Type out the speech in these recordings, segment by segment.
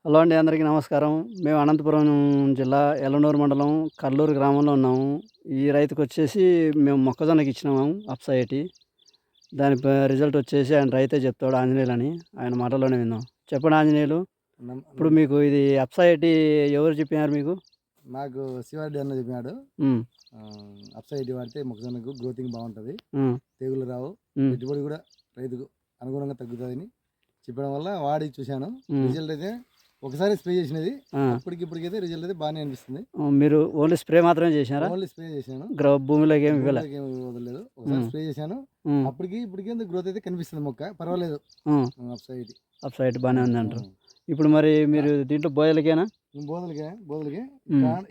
Hello అండి, అందరికీ నమస్కారం. మేము అనంతపురం జిల్లా ఎలనూరు మండలం కర్లూరు గ్రామంలో ఉన్నాము. ఈ రైతుకొచ్చేసి మేము మొక్కజొన్నకి ఇచ్చినాము అప్సా 80. దాని రిజల్ట్ వచ్చేసి ఆయన రైతే చెప్తాడు, ఆంజనేయులు అని. ఆయన మాటల్లోనే విందాం. చెప్పండి ఆంజనేయులు, ఇప్పుడు మీకు ఇది అప్సా 80 ఎవరు చెప్పినారు మీకు? నాకు శివారెడ్డి అన్న చెప్పినాడు. ఉమ్, అప్సా 80 వాడితే మొక్కజొన్నకు గ్రోతింగ్ బాగుంటుంది, ఉమ్, తెగులు రావు, ఉమ్, పెట్టుబడి కూడా రైతుకు అనుగుణంగా తగ్గుతుందని చెప్పడం వల్ల వాడి చూశాను. ఉమ్, రిజల్ట్ అయితే ఒకసారి స్ప్రే చేసినది, ఆ. ఇప్పటికైతే రిజల్ట్ అయితే బాగానే అనిపిస్తుంది. మీరు ఓన్లీ స్ప్రే మాత్రమే చేసినారా? ఓన్లీ స్ప్రే చేశాను, భూమిలోకి ఏమి ఇవ్వలే? భూమిలోకి ఏమి వదలలేదు. ఒకసారి స్ప్రే చేశాను, ఇప్పటికి గ్రోత్ అయితే కనిపిస్తుంది. మొక్క పర్వాలేదు. అప్సా 80 అప్సా 80 బాగానే ఉంది అంటారు. ఇప్పుడు మరి మీరు దీంట్లో బోయలకేనా? బోదలకే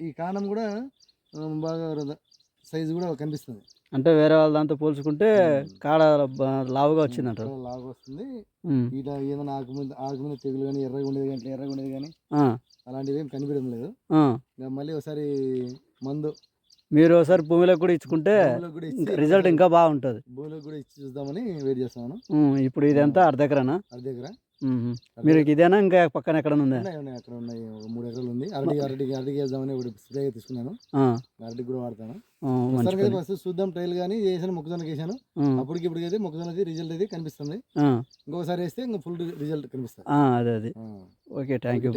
ఈ కాండం కూడా బాగా సైజు కూడా కనిపిస్తుంది. అంటే వేరే వాళ్ళ దాంతో పోల్చుకుంటే కాడ లావుగా వచ్చిందంటారు. లావుగా వస్తుంది. ఇట్లా ఏదైనా ఆకు మీద తెగులు కానీ ఎర్రగా ఉండేది కానీ అలాంటివి ఏం కనిపించడం లేదు. మళ్ళీ ఒకసారి మందు మీరు ఒకసారి భూమిలోకి కూడా ఇచ్చుకుంటే రిజల్ట్ ఇంకా బాగుంటుంది. భూమిలోకి కూడా ఇచ్చి చూద్దామని వెయిట్ చేస్తున్నాను. ఇప్పుడు ఇదంతా అర్ధెకరానా? అర్ధెకరా. మీరు ఇదేనా ఇంకా పక్కన ఎక్కడ ఉంది? అక్కడ ఉన్నాయి, 3 ఎకరాలు ఉంది. అరటికి వేద్దామని ఒకటి స్ప్రే తీసుకున్నాను. అరటికి కూడా వాడతాను. ఫస్ట్ చూద్దాం, ట్రైల్ కానీ చేసాను, మొక్కజొన్నకి వేసాను. ఇప్పటికైతే మొక్కజొన్నది రిజల్ట్ అయితే కనిపిస్తుంది. ఇంకొకసారి వేస్తే ఇంకా ఫుల్ రిజల్ట్ కనిపిస్తుంది. అదే ఓకే, థ్యాంక్ యూ.